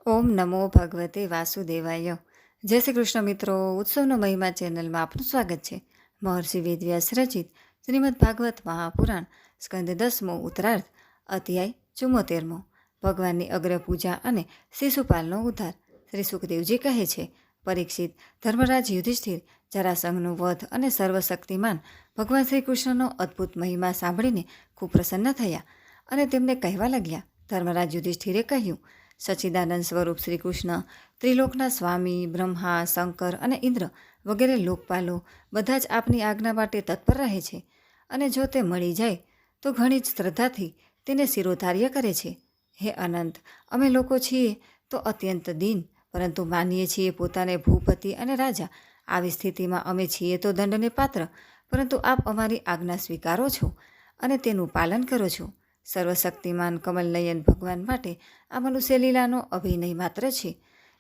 ઓમ નમો ભગવતે વાસુદેવાય. જય શ્રી કૃષ્ણ મિત્રો. ઉત્સવનો મહિમા ચેનલમાં આપનું સ્વાગત છે. મહર્ષિ વેદવ્યાસ રચિત શ્રીમદ ભાગવત મહાપુરાણ સ્કંદ 10મો ઉત્તરાર્ધ અધ્યાય 74મો. ભગવાનની અગ્ર પૂજા અને શિશુપાલનો ઉદ્ધાર. શ્રી સુખદેવજી કહે છે, પરીક્ષિત, ધર્મરાજ યુધિષ્ઠિર જરાસંઘનો વધ અને સર્વશક્તિમાન ભગવાન શ્રી કૃષ્ણનો અદ્ભુત મહિમા સાંભળીને ખૂબ પ્રસન્ન થયા અને તેમને કહેવા લાગ્યા. ધર્મરાજ યુધિષ્ઠિરે કહ્યું, સચ્ચિદાનંદ સ્વરૂપ શ્રી કૃષ્ણ ત્રિલોકના સ્વામી બ્રહ્મા, શંકર અને ઇન્દ્ર વગેરે લોકપાલો બધા જ આપની આજ્ઞા માટે તત્પર રહે છે અને જો તે મળી જાય તો ઘણી જ શ્રદ્ધાથી તેને શિરોધાર્ય કરે છે. હે અનંત, અમે લોકો છીએ તો અત્યંત દીન, પરંતુ માનીએ છીએ પોતાને ભૂપતિ અને રાજા. આવી સ્થિતિમાં અમે છીએ તો દંડને પાત્ર, પરંતુ આપ અમારી આજ્ઞા સ્વીકારો છો અને તેનું પાલન કરો છો. સર્વશક્તિમાન કમલનયન ભગવાન માટે આ મનુષ્ય લીલાનો અભિનય માત્ર છે.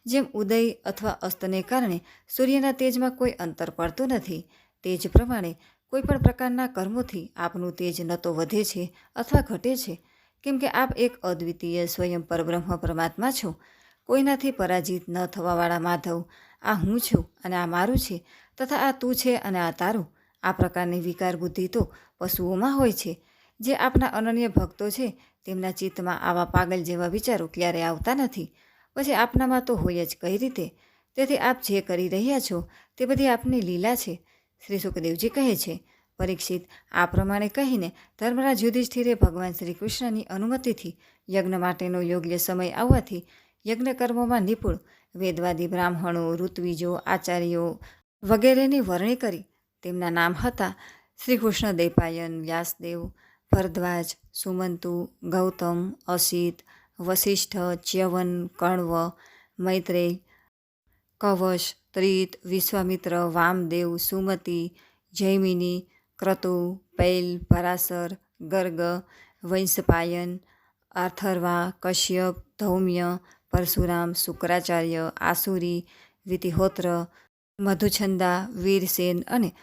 જેમ ઉદય અથવા અસ્તને કારણે સૂર્યના તેજમાં કોઈ અંતર પડતું નથી, તે જ પ્રમાણે કોઈ પણ પ્રકારના કર્મોથી આપનું તેજ ન તો વધે છે અથવા ઘટે છે, કેમ કે આપ એક અદ્વિતીય સ્વયં પરબ્રહ્મ પરમાત્મા છો. કોઈનાથી પરાજિત ન થવાવાળા માધવ, આ હું છું અને આ મારું છે, તથા આ તું છે અને આ તારું. આ પ્રકારની વિકાર બુદ્ધિ તો પશુઓમાં હોય છે. જે આપના અનન્ય ભક્તો છે તેમના ચિત્તમાં આવા પાગલ જેવા વિચારો ક્યારેય આવતા નથી. પછી આપનામાં તો હોય જ કઈ રીતે? તેથી આપ જે કરી રહ્યા છો તે બધી આપની લીલા છે. શ્રી સુખદેવજી કહે છે, પરીક્ષિત, આ પ્રમાણે કહીને ધર્મરાજ યુધિષ્ઠિરે ભગવાન શ્રી કૃષ્ણની અનુમતિથી યજ્ઞ માટેનો યોગ્ય સમય આવવાથી યજ્ઞ કર્મોમાં નિપુણ વેદવાદી બ્રાહ્મણો, ઋત્વિજો, આચાર્યો વગેરેની વરણી કરી. તેમના નામ હતા શ્રી કૃષ્ણ દૈપાયન, વ્યાસદેવ, ભરદ્વાજ, સુમંતુ, ગૌતમ, અસિત, વસિષ્ઠ, ચ્યવન, કણ્વ, મૈત્રેય, કવશ, ત્રિત, વિશ્વામિત્ર, વામદેવ, સુમતિ, જૈમિની, ક્રતુ, પૈલ, પરાશર, ગર્ગ, વંશપાયન, આથર્વા, કશ્યપ, ધૌમ્ય, પરશુરામ, શુક્રાચાર્ય, આસુરી, વિતિહોત્ર, મધુછંદા, વીરસેન અને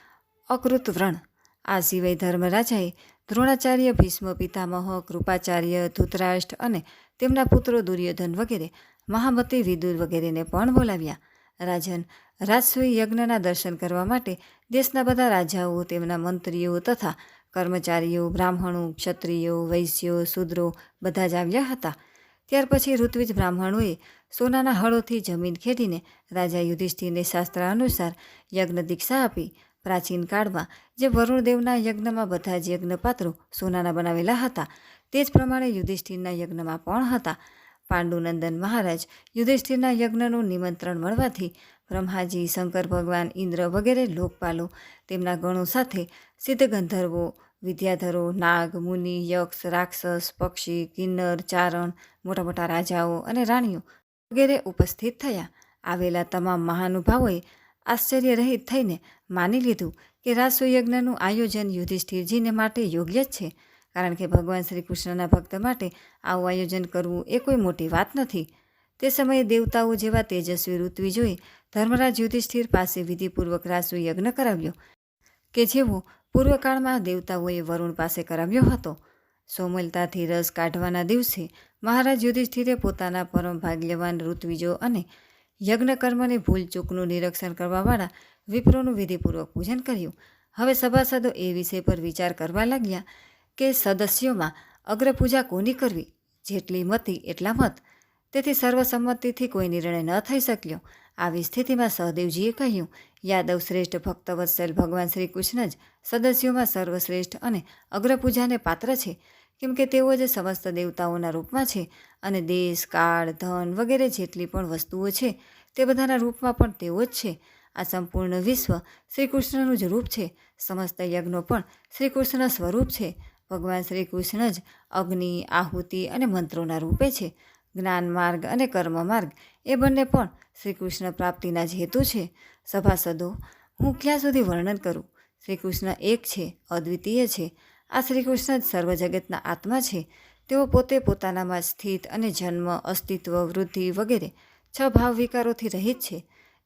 અકૃતવ્રણ. આ સિવાય ધર્મરાજાએ દ્રોણાચાર્ય, ભીષ્મ પિતામહ, કૃપાચાર્ય, ધૃતરાષ્ટ્ર અને તેમના પુત્રો દુર્યોધન વગેરે, મહામતી, વિદુર વગેરેને પણ બોલાવ્યા. રાજન, રાજસૂય યજ્ઞના દર્શન કરવા માટે દેશના બધા રાજાઓ, તેમના મંત્રીઓ તથા કર્મચારીઓ, બ્રાહ્મણો, ક્ષત્રિયો, વૈશ્યો, શૂદ્રો બધા જ આવ્યા હતા. ત્યાર પછી ઋત્વિજ બ્રાહ્મણોએ સોનાના હળોથી જમીન ખેડીને રાજા યુધિષ્ઠિરને શાસ્ત્ર અનુસાર યજ્ઞ દીક્ષા આપી. પ્રાચીન કાળમાં જે વરુણદેવના યજ્ઞમાં બધા જ યજ્ઞપાત્રો સોનાના બનાવેલા હતા, તે જ પ્રમાણે યુધિષ્ઠિરના યજ્ઞમાં પણ હતા. પાંડુનંદન મહારાજ યુધિષ્ઠિરના યજ્ઞનું નિમંત્રણ મળવાથી બ્રહ્માજી, શંકર ભગવાન, ઇન્દ્ર વગેરે લોકપાલો તેમના ગણો સાથે સિદ્ધ ગંધર્વો, વિદ્યાધરો, નાગ, મુનિ, યક્ષ, રાક્ષસ, પક્ષી, કિન્નર, ચારણ, મોટા મોટા રાજાઓ અને રાણીઓ વગેરે ઉપસ્થિત થયા. આવેલા તમામ મહાનુભાવોએ આશ્ચર્ય રહિત થઈને માની લીધું કે રાજસુયજ્ઞનું આયોજન યુધિષ્ઠિરજીને માટે યોગ્ય જ છે, કારણ કે ભગવાન શ્રી કૃષ્ણના ભક્ત માટે આવું આયોજન કરવું એ કોઈ મોટી વાત નથી. તે સમયે દેવતાઓ જેવા તેજસ્વી ઋત્વિજોએ ધર્મરાજ યુધિષ્ઠિર પાસે વિધિપૂર્વક રાજસુયજ્ઞ કરાવ્યો, કે જેવો પૂર્વકાળમાં દેવતાઓએ વરુણ પાસે કરાવ્યો હતો. સોમલતાથી રસ કાઢવાના દિવસે મહારાજ યુધિષ્ઠિરે પોતાના પરમ ભાગ્યવાન ઋત્વિજો અને યજ્ઞ કર્મને ભૂલચૂકનું નિરીક્ષણ કરવાવાળા વિપ્રોનું વિધિપૂર્વક પૂજન કર્યું. હવે સભાસદો એ વિષય પર વિચાર કરવા લાગ્યા કે સદસ્યોમાં અગ્રપૂજા કોની કરવી. જેટલી મતી એટલા મત. તેથી સર્વસંમતિથી કોઈ નિર્ણય ન થઈ શક્યો. આવી સ્થિતિમાં સહદેવજીએ કહ્યું, યાદવ શ્રેષ્ઠ ભક્તવત્સલ ભગવાન શ્રી કૃષ્ણ જ સદસ્યોમાં સર્વશ્રેષ્ઠ અને અગ્રપૂજાને પાત્ર છે, કેમ કે તેઓ જ સમસ્ત દેવતાઓના રૂપમાં છે અને દેશ, કાળ, ધન વગેરે જેટલી પણ વસ્તુઓ છે તે બધાના રૂપમાં પણ તેઓ જ છે. આ સંપૂર્ણ વિશ્વ શ્રી કૃષ્ણનું જ રૂપ છે. સમસ્ત યજ્ઞો પણ શ્રી કૃષ્ણ સ્વરૂપ છે. ભગવાન શ્રી કૃષ્ણ જ અગ્નિ, આહુતિ અને મંત્રોના રૂપે છે. જ્ઞાન માર્ગ અને કર્મ માર્ગ એ બંને પણ શ્રી કૃષ્ણ પ્રાપ્તિના જ હેતુ છે. સભાસદો, હું ક્યાં સુધી વર્ણન કરું? શ્રી કૃષ્ણ એક છે, અદ્વિતીય છે. આ શ્રી કૃષ્ણ જ સર્વ જગતના આત્મા છે. તેઓ પોતે પોતાનામાં સ્થિત અને જન્મ, અસ્તિત્વ, વૃદ્ધિ વગેરે 6 ભાવ વિકારોથી રહિત છે.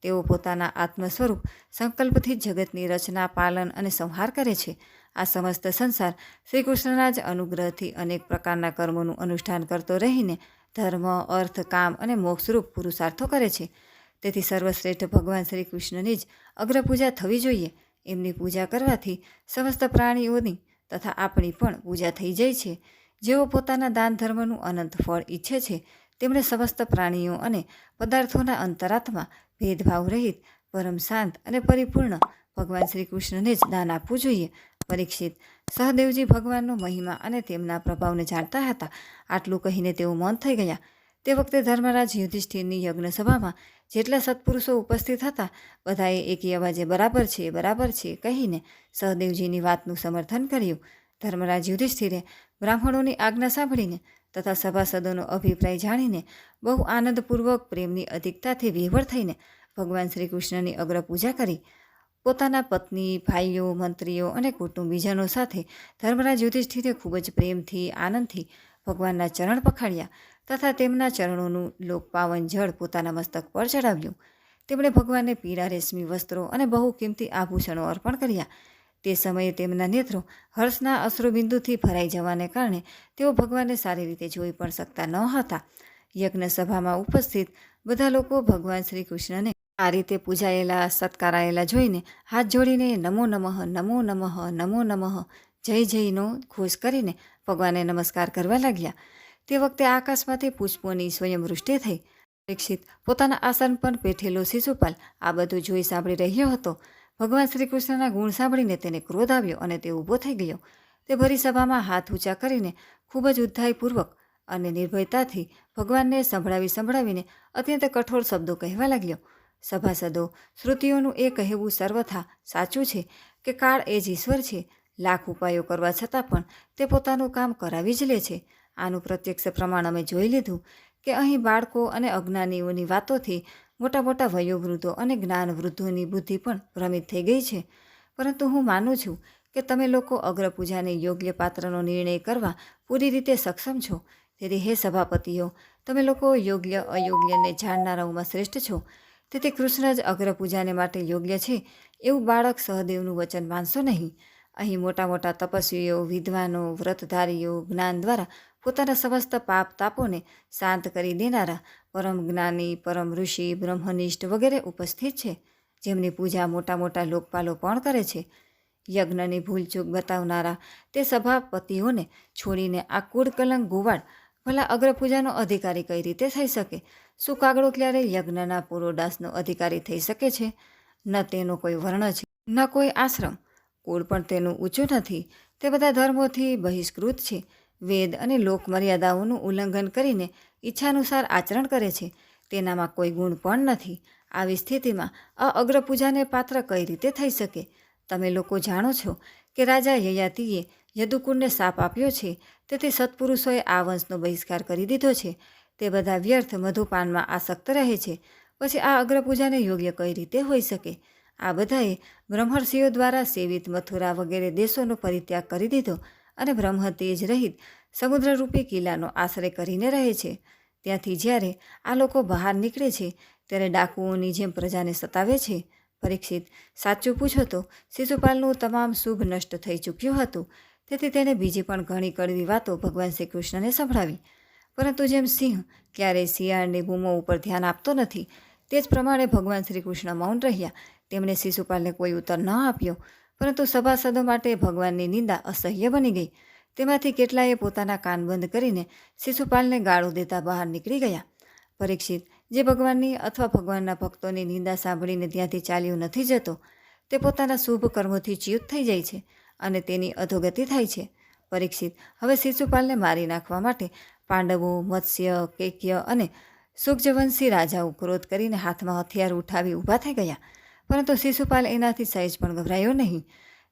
તેઓ પોતાના આત્મ સ્વરૂપ સંકલ્પથી જગતની રચના, પાલન અને સંહાર કરે છે. આ સમસ્ત સંસાર શ્રી કૃષ્ણના જ અનુગ્રહથી અનેક પ્રકારના કર્મોનું અનુષ્ઠાન કરતો રહીને ધર્મ, અર્થ, કામ અને મોક્ષરૂપ પુરુષાર્થો કરે છે. તેથી સર્વશ્રેષ્ઠ ભગવાન શ્રી કૃષ્ણની જ અગ્રપૂજા થવી જોઈએ. એમની પૂજા કરવાથી સમસ્ત પ્રાણીઓની તથા આપણી પણ પૂજા થઈ જાય છે. જેઓ પોતાના દાન ધર્મનું અનંત ફળ ઈચ્છે છે તેમણે સમસ્ત પ્રાણીઓ અને પદાર્થોના અંતરાત્મા ભેદભાવ રહિત પરમ શાંત અને પરિપૂર્ણ ભગવાન શ્રી કૃષ્ણને જ દાન આપવું જોઈએ. પરીક્ષિત, સહદેવજી ભગવાનનો મહિમા અને તેમના પ્રભાવને જાણતા હતા. આટલું કહીને તેઓ મૌન થઈ ગયા. તે વખતે ધર્મરાજ યુધિષ્ઠિરની યજ્ઞસભામાં જેટલા સત્પુરુષો ઉપસ્થિત હતા બધાએ એકી અવાજે બરાબર છે, બરાબર છે કહીને સહદેવજીની વાતનું સમર્થન કર્યું. ધર્મરાજ યુધિષ્ઠિરે બ્રાહ્મણોની આજ્ઞા સાંભળીને તથા સભાસદોનો અભિપ્રાય જાણીને બહુ આનંદપૂર્વક પ્રેમની અધિકતાથી વિહવળ થઈને ભગવાન શ્રી કૃષ્ણની અગ્રપૂજા કરી. પોતાના પત્ની, ભાઈઓ, મંત્રીઓ અને કુટુંબીજનો સાથે ધર્મરાજ યુધિષ્ઠિરે ખૂબ જ પ્રેમથી, આનંદથી ભગવાનના ચરણ પખાડ્યા તથા તેમના ચરણોનું લોકપાવન જળ પોતાના મસ્તક પર ચડાવ્યું. તેમણે ભગવાનને પીળા રેશમી વસ્ત્રો અને બહુ કિંમતી આભૂષણો અર્પણ કર્યા. તે સમયે તેમના નેત્રો હર્ષના અશ્રુબિંદુથી ભરાઈ જવાને કારણે તેઓ ભગવાનને સારી રીતે જોઈ પણ શકતા ન હતા. યજ્ઞ સભામાં ઉપસ્થિત બધા લોકો ભગવાન શ્રી કૃષ્ણને આ રીતે પૂજાયેલા, સત્કારાયેલા જોઈને હાથ જોડીને નમો નમઃ, નમો નમઃ, નમો નમઃ, જય જયનો ઘોષ કરીને ભગવાનને નમસ્કાર કરવા લાગ્યા. તે વખતે આકાશમાંથી પુષ્પોની સ્વયંવૃષ્ટિ થઈ. પરીક્ષિત પોતાના આસન પર બેઠેલો શિશુપાલ આ બધું જોઈ સાંભળી રહ્યો હતો. ભગવાન શ્રી કૃષ્ણના ગુણ સાંભળીને તેને ક્રોધ આવ્યો અને તે ઊભો થઈ ગયો. તે ભરી સભામાં હાથ ઊંચા કરીને ખૂબ જ ઉદ્ધાયપૂર્વક અને નિર્ભયતાથી ભગવાનને સંભળાવીને અત્યંત કઠોર શબ્દો કહેવા લાગ્યો. સભાસદો, શ્રુતિઓનું એ કહેવું સર્વથા સાચું છે કે કાળ એ જ ઈશ્વર છે. લાખ ઉપાયો કરવા છતાં પણ તે પોતાનું કામ કરાવી જ લે છે. આનું પ્રત્યક્ષ પ્રમાણ અમે જોઈ લીધું કે અહીં બાળકો અને અજ્ઞાનીઓની વાતોથી મોટા મોટા વયોવૃદ્ધો અને જ્ઞાનવૃદ્ધોની બુદ્ધિ પણ ભ્રમિત થઈ ગઈ છે. પરંતુ હું માનું છું કે તમે લોકો અગ્રપૂજાને યોગ્ય પાત્રનો નિર્ણય કરવા પૂરી રીતે સક્ષમ છો. તેથી હે સભાપતિઓ, તમે લોકો યોગ્ય અયોગ્યને જાણનારાઓમાં શ્રેષ્ઠ છો. તેથી કૃષ્ણ જ અગ્રપૂજાને માટે યોગ્ય છે એવું બાળક સહદેવનું વચન માનશો નહીં. અહીં મોટા મોટા તપસ્વીઓ, વિદ્વાનો, વ્રતધારીઓ જ્ઞાન દ્વારા પોતાના સમસ્ત પાપ તાપોને શાંત કરી દેનારા પરમ જ્ઞાની, પરમ ઋષિ, બ્રહ્મનિષ્ઠ વગેરે ઉપસ્થિત છે, જેમની પૂજા મોટા મોટા લોકપાલો પણ કરે છે. યજ્ઞની ભૂલચૂક બતાવનારા તે સભાપતિઓને છોડીને આ કુળકલંક ગોવાળ ભલા અગ્રપૂજાનો અધિકારી કઈ રીતે થઈ શકે? શું કાગડો ક્યારેય યજ્ઞના પુરોડાસનો અધિકારી થઈ શકે છે? ન તેનો કોઈ વર્ણ છે, ન કોઈ આશ્રમ, કુળ પણ તેનું ઊંચું નથી. તે બધા ધર્મોથી બહિષ્કૃત છે. વેદ અને લોક મર્યાદાઓનું ઉલ્લંઘન કરીને ઈચ્છાનુસાર આચરણ કરે છે. તેનામાં કોઈ ગુણ પણ નથી. આવી સ્થિતિમાં આ અગ્રપૂજાને પાત્ર કઈ રીતે થઈ શકે? તમે લોકો જાણો છો કે રાજા યયાતિએ યદુકુળને શાપ આપ્યો છે. તેથી સત્પુરુષોએ આ વંશનો બહિષ્કાર કરી દીધો છે. તે બધા વ્યર્થ મધુપાનમાં આસક્ત રહે છે. પછી આ અગ્રપૂજાને યોગ્ય કઈ રીતે હોઈ શકે? આ બધાએ બ્રહ્મર્ષિઓ દ્વારા સેવિત મથુરા વગેરે દેશોનો પરિત્યાગ કરી દીધો અને બ્રહ્મ તેજ રહિત સમુદ્રરૂપી કિલ્લાનો આશ્રય કરીને રહે છે. ત્યાંથી જ્યારે આ લોકો બહાર નીકળે છે ત્યારે ડાકુઓની જેમ પ્રજાને સતાવે છે. પરીક્ષિત, સાચું પૂછો તો શિશુપાલનું તમામ શુભ નષ્ટ થઈ ચૂક્યું હતું. તેથી તેણે બીજી પણ ઘણી કડવી વાતો ભગવાન શ્રી કૃષ્ણને સંભળાવી. પરંતુ જેમ સિંહ ક્યારેય શિયાળની બૂમો ઉપર ધ્યાન આપતો નથી, તે જ પ્રમાણે ભગવાન શ્રી કૃષ્ણ મૌન રહ્યા. તેમણે શિશુપાલને કોઈ ઉત્તર ન આપ્યો. પરંતુ સભાસદો માટે ભગવાનની નિંદા અસહ્ય બની ગઈ. તેમાંથી કેટલાએ પોતાના કાન બંધ કરીને શિશુપાલને ગાળો દેતા બહાર નીકળી ગયા. પરીક્ષિત, જે ભગવાનની અથવા ભગવાનના ભક્તોની નિંદા સાંભળીને ત્યાંથી ચાલ્યો નથી જતો, તે પોતાના શુભ કર્મોથી ચ્યુત થઈ જાય છે અને તેની અધોગતિ થાય છે. પરીક્ષિત, હવે શિશુપાલને મારી નાખવા માટે પાંડવો, મત્સ્ય, કેક્ય અને સુખજવંશી રાજાઓ ક્રોધ કરીને હાથમાં હથિયાર ઉઠાવી ઊભા થઈ ગયા. પરંતુ શિશુપાલ એનાથી સહેજ પણ ગભરાયો નહીં.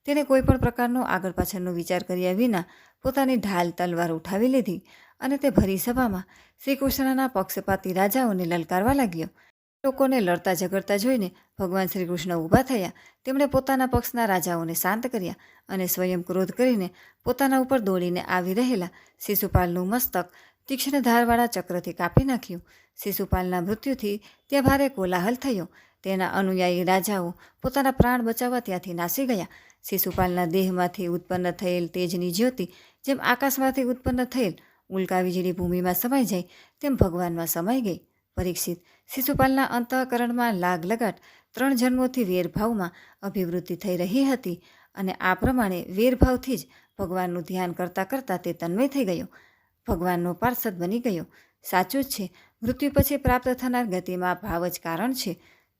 તેણે કોઈ પણ પ્રકારનો આગળ પાછળનો વિચાર કર્યા વિના પોતાની ઢાલ તલવાર ઉઠાવી લીધી અને તે ભરી સભામાં શ્રી કૃષ્ણના પક્ષપાતી રાજાઓને લલકારવા લાગ્યો. લોકોને લડતા ઝઘડતા જોઈને ભગવાન શ્રી કૃષ્ણ ઊભા થયા. તેમણે પોતાના પક્ષના રાજાઓને શાંત કર્યા અને સ્વયં ક્રોધ કરીને પોતાના ઉપર દોડીને આવી રહેલા શિશુપાલનું મસ્તક તીક્ષ્ણ ધારવાળા ચક્રથી કાપી નાખ્યું. શિશુપાલના મૃત્યુથી ત્યાં ભારે કોલાહલ થયો. તેના અનુયાયી રાજાઓ પોતાના પ્રાણ બચાવવા ત્યાંથી નાસી ગયા. શિશુપાલના દેહમાંથી ઉત્પન્ન થયેલ તેજની જ્યોતિ જેમ આકાશમાંથી ઉત્પન્ન થયેલ ઉલ્કા વીજળી ભૂમિમાં સમાઈ જાય તેમ ભગવાનમાં સમાઈ ગઈ. પરીક્ષિત, શિશુપાલના અંતઃકરણમાં લાગ લગાટ 3 જન્મોથી વેરભાવમાં અભિવૃદ્ધિ થઈ રહી હતી અને આ પ્રમાણે વેરભાવથી જ ભગવાનનું ધ્યાન કરતાં કરતાં તે તન્મય થઈ ગયો, ભગવાનનો પાર્ષદ બની ગયો. સાચું જ છે, મૃત્યુ પછી પ્રાપ્ત થનાર ગતિમાં ભાવ જ કારણ છે.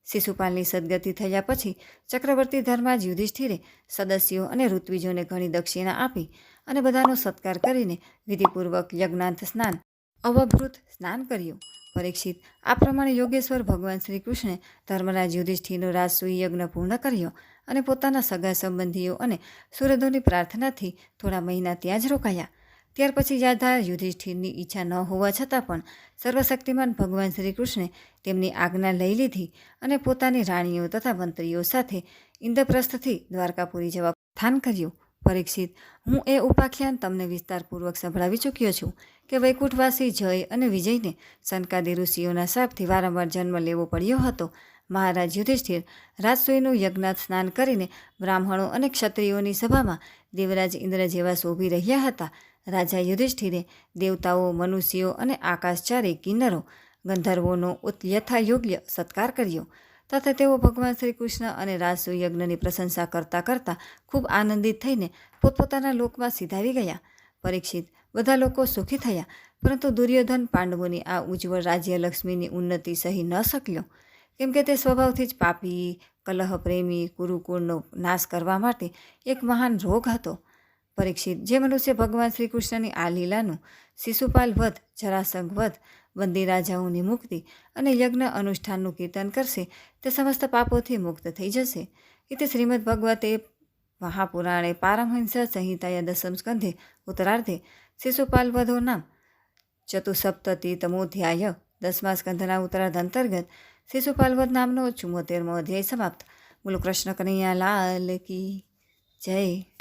શિશુપાલની સદગતિ થયા પછી ચક્રવર્તી ધર્માજ યુધિષ્ઠિરે સદસ્યો અને ઋત્વિજોને ઘણી દક્ષિણા આપી અને બધાનો સત્કાર કરીને વિધિપૂર્વક યજ્ઞાંત સ્નાન, અવભૃત સ્નાન કર્યું. પરીક્ષિત, આ પ્રમાણે યોગેશ્વર ભગવાન શ્રી કૃષ્ણે ધર્મરાજ યુધિષ્ઠિરનો રાજસૂય યજ્ઞ પૂર્ણ કર્યો અને પોતાના સગા સંબંધીઓ અને સુહૃદોની પ્રાર્થનાથી થોડા મહિના ત્યાં જ રોકાયા. ત્યાર પછી યાધાર યુધિષ્ઠિરની ઈચ્છા ન હોવા છતાં પણ સર્વશક્તિમાન ભગવાન શ્રી કૃષ્ણે તેમની આજ્ઞા લઈ લીધી અને પોતાની રાણીઓ તથા મંત્રીઓ સાથે ઇન્દ્રપ્રસ્થથી દ્વારકાપુરી જવા સ્થાન કર્યું. પરીક્ષિત, હું એ ઉપાખ્યાન તમને વિસ્તારપૂર્વક સંભળાવી ચૂક્યો છું કે વૈકુંઠવાસી જય અને વિજયને સનકાદી ઋષિઓના શાપથી વારંવાર જન્મ લેવો પડ્યો હતો. મહારાજ યુધિષ્ઠિર રાજસૂયનું યજ્ઞાત સ્નાન કરીને બ્રાહ્મણો અને ક્ષત્રિયોની સભામાં દેવરાજ ઇન્દ્ર જેવા શોભી રહ્યા હતા. રાજા યુધિષ્ઠિરે દેવતાઓ, મનુષ્યો અને આકાશચારી કિન્નરો, ગંધર્વોનો યથાયોગ્ય સત્કાર કર્યો તથા તેઓ ભગવાન શ્રી કૃષ્ણ અને રાજસૂય યજ્ઞની પ્રશંસા કરતાં કરતાં ખૂબ આનંદિત થઈને પોતપોતાના લોકમાં સીધાવી ગયા. પરીક્ષિત, બધા લોકો સુખી થયા, પરંતુ દુર્યોધન પાંડવોની આ ઉજ્જવળ રાજ્યલક્ષ્મીની ઉન્નતિ સહી ન શક્યો, કેમ કે તે સ્વભાવથી જ પાપી, કલહપ્રેમી, કુરુકુળનો નાશ કરવા માટે એક મહાન રોગ હતો. પરીક્ષિત, જે મનુષ્ય ભગવાન શ્રી કૃષ્ણની આ લીલાનું શિશુપાલ વધ, જરાસંઘ વધ, બંદી રાજાઓની મુક્તિ અને યજ્ઞ અનુષ્ઠાનનું કીર્તન કરશે તે સમસ્ત પાપોથી મુક્ત થઈ જશે. ઇતિ શ્રીમદ ભગવતે મહાપુરાણે પારમહંસ્યા સંહિતાયા દશમ સ્કંધે ઉત્તરાર્ધે શિશુપાલ વધો નામ ચતુસપ્તતિતમોધ્યાય. 10મા સ્કંધના ઉત્તરાર્ધ અંતર્ગત શિશુપાલ વધ નામનો 74મો અધ્યાય સમાપ્ત. બોલો કૃષ્ણ કનૈયા લાલ કી જય.